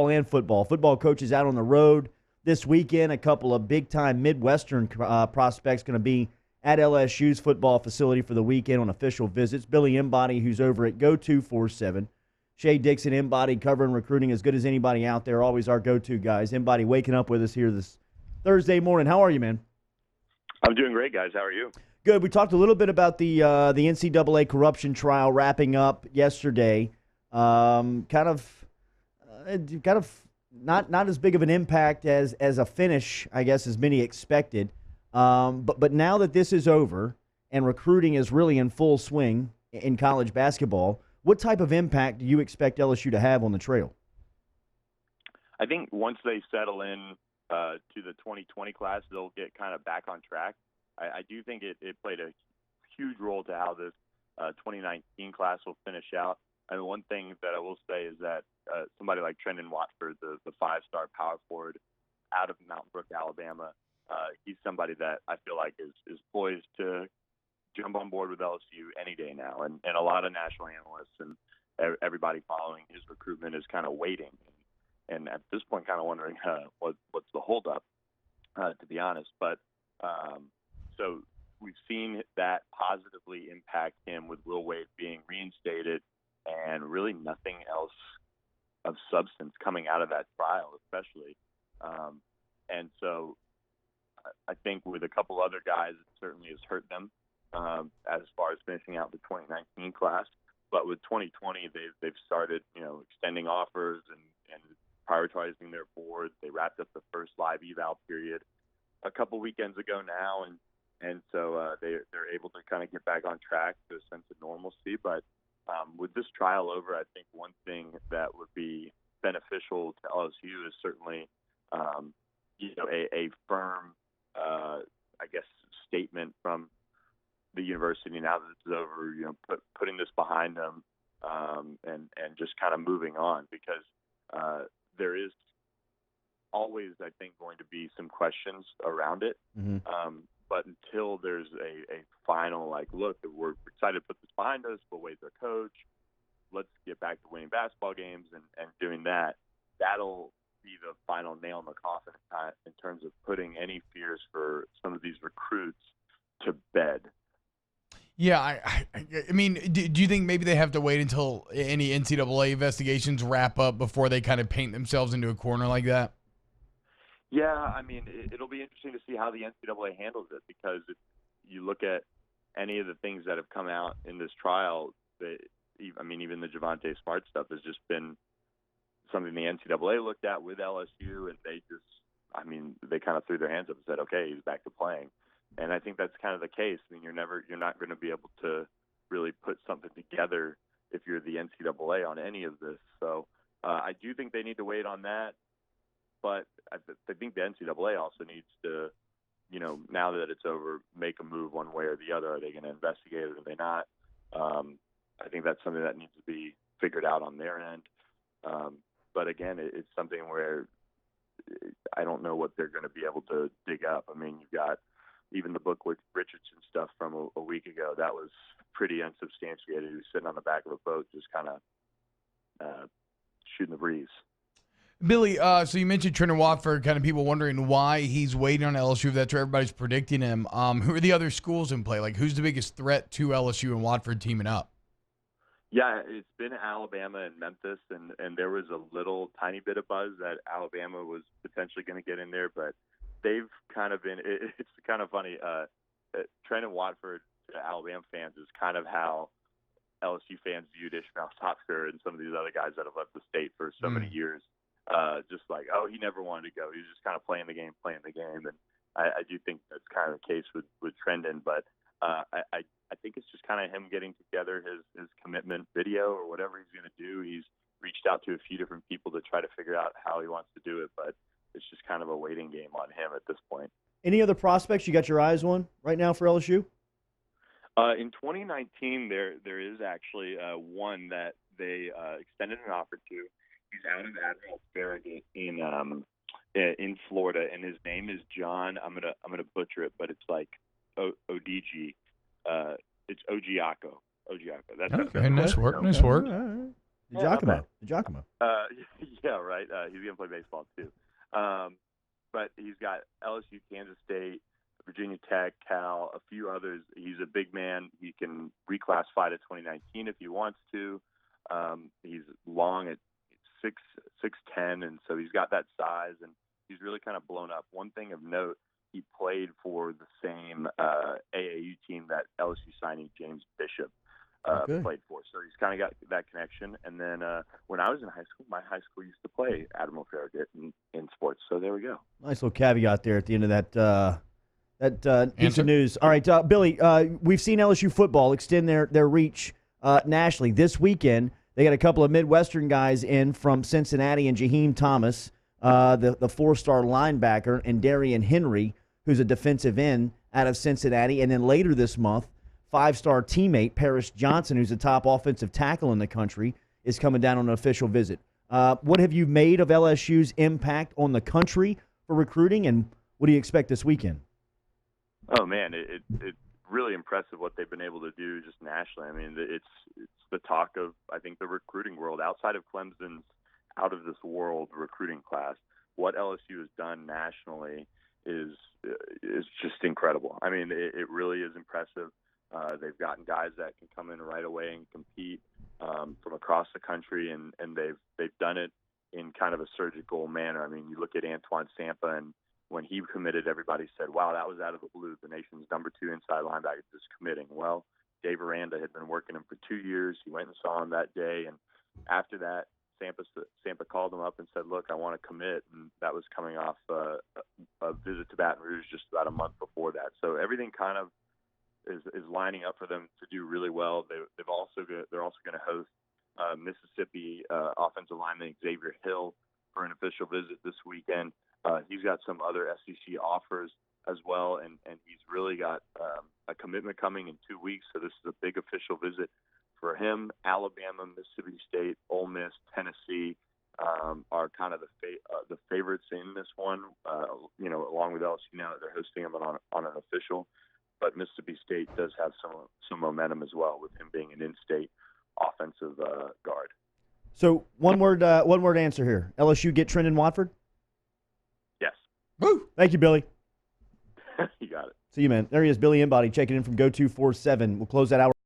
and football. Football coaches out on the road this weekend. A couple of big-time Midwestern prospects going to be at LSU's football facility for the weekend on official visits. Billy Embody, who's over at Go247. Shay Dixon, Embody, covering recruiting as good as anybody out there. Always our go-to guys. Embody waking up with us here this Thursday morning. How are you, man? I'm doing great, guys. How are you? Good. We talked a little bit about the NCAA corruption trial wrapping up yesterday. Kind of not as big of an impact as a finish, I guess, as many expected. But now that this is over and recruiting is really in full swing in college basketball, what type of impact do you expect LSU to have on the trail? I think once they settle in to the 2020 class, they'll get kind of back on track. I do think it played a huge role to how this 2019 class will finish out. And one thing that I will say is that somebody like Trendon Watford, the five-star power forward out of Mountain Brook, Alabama, he's somebody that I feel like is poised to jump on board with LSU any day now. And a lot of national analysts and everybody following his recruitment is kind of waiting. And at this point, kind of wondering what's the holdup, to be honest. But so we've seen that positively impact him with Will Wade being reinstated and really nothing else of substance coming out of that trial, especially. And so I think with a couple other guys, it certainly has hurt them as far as finishing out the 2019 class. But with 2020, they've started, extending offers and prioritizing their board. They wrapped up the first live eval period a couple weekends ago now, and so they're able to kind of get back on track to a sense of normalcy. But with this trial over, I think one thing that would be beneficial to LSU is certainly, a firm, I guess, statement from the university now that it's over, putting this behind them and just kind of moving on, because there is always, I think, going to be some questions around it. Mm-hmm. But until there's a final, look, we're excited to put this behind us, but Wade's our coach. Let's get back to winning basketball games and doing that. That'll be the final nail in the coffin in terms of putting any fears for some of these recruits to bed. Yeah, I mean, do you think maybe they have to wait until any NCAA investigations wrap up before they kind of paint themselves into a corner like that? Yeah, I mean, it'll be interesting to see how the NCAA handles it, because if you look at any of the things that have come out in this trial, even the Javonte Smart stuff has just been something the NCAA looked at with LSU, and they kind of threw their hands up and said, okay, he's back to playing. And I think that's kind of the case. I mean, you're not going to be able to really put something together if you're the NCAA on any of this. So I do think they need to wait on that. But I think the NCAA also needs to, now that it's over, make a move one way or the other. Are they going to investigate it or are they not? I think that's something that needs to be figured out on their end. But again, it's something where I don't know what they're going to be able to dig up. I mean, you've got even the book with Richardson stuff from a week ago. That was pretty unsubstantiated. He was sitting on the back of a boat just kind of shooting the breeze. Billy, so you mentioned Trendon Watford, kind of people wondering why he's waiting on LSU. That's where everybody's predicting him. Who are the other schools in play? Who's the biggest threat to LSU and Watford teaming up? Yeah, it's been Alabama and Memphis, and there was a little tiny bit of buzz that Alabama was potentially going to get in there, but they've kind of been – it's kind of funny. Trendon Watford to Alabama fans is kind of how LSU fans viewed Ishmael Topsker and some of these other guys that have left the state for so many years. Just like, oh, he never wanted to go. He was just kind of playing the game. And I do think that's kind of the case with Trendon, but I think it's just kind of him getting together his commitment video or whatever he's going to do. He's reached out to a few different people to try to figure out how he wants to do it, but it's just kind of a waiting game on him at this point. Any other prospects you got your eyes on right now for LSU? In 2019, there is actually one that they extended an offer to. He's out of Admiral Farragut in Florida, and his name is John. I'm gonna butcher it, but it's like ODG. It's Ogiaco. That's okay. Nice work. Nice work. Right. DiGiacomo. Yeah, right. He's going to play baseball too. But he's got LSU, Kansas State, Virginia Tech, Cal, a few others. He's a big man. He can reclassify to 2019 if he wants to. He's long at 6'10", and so he's got that size, and he's really kind of blown up. One thing of note, he played for the same AAU team that LSU signee James Bishop played for. So he's kind of got that connection. And then when I was in high school, my high school used to play Admiral Farragut in sports. So there we go. Nice little caveat there at the end of that piece of news. All right, Billy, we've seen LSU football extend their reach nationally. This weekend, they got a couple of Midwestern guys in from Cincinnati, and Jaheim Thomas, the four-star linebacker, and Darian Henry, who's a defensive end out of Cincinnati. And then later this month, five-star teammate Paris Johnson, who's a top offensive tackle in the country, is coming down on an official visit. What have you made of LSU's impact on the country for recruiting, and what do you expect this weekend? Oh, man, it's really impressive what they've been able to do just nationally. I mean, it's the talk of, I think, the recruiting world. Outside of Clemson's out-of-this-world recruiting class, what LSU has done nationally is just incredible. I mean, it really is impressive. They've gotten guys that can come in right away and compete from across the country, and they've done it in kind of a surgical manner. I mean, you look at Antoine Sampa, and when he committed, everybody said, wow, that was out of the blue. The nation's number 2 inside linebacker just committing. Well, Dave Aranda had been working him for 2 years. He went and saw him that day, and after that, Sampa called him up and said, look, I want to commit, and that was coming off a visit to Baton Rouge just about a month before that. So everything kind of is lining up for them to do really well. They're also going to host Mississippi offensive lineman Xavier Hill for an official visit this weekend. He's got some other SEC offers as well, and he's really got a commitment coming in 2 weeks. So this is a big official visit for him. Alabama, Mississippi State, Ole Miss, Tennessee are kind of the favorites in this one. Along with LSU now that they're hosting him on an official. But Mississippi State does have some momentum as well with him being an in-state offensive guard. So one word answer here: LSU get Trendon Watford. Yes. Woo! Thank you, Billy. You got it. See you, man. There he is, Billy Embody, checking in from Go 247. We'll close that hour.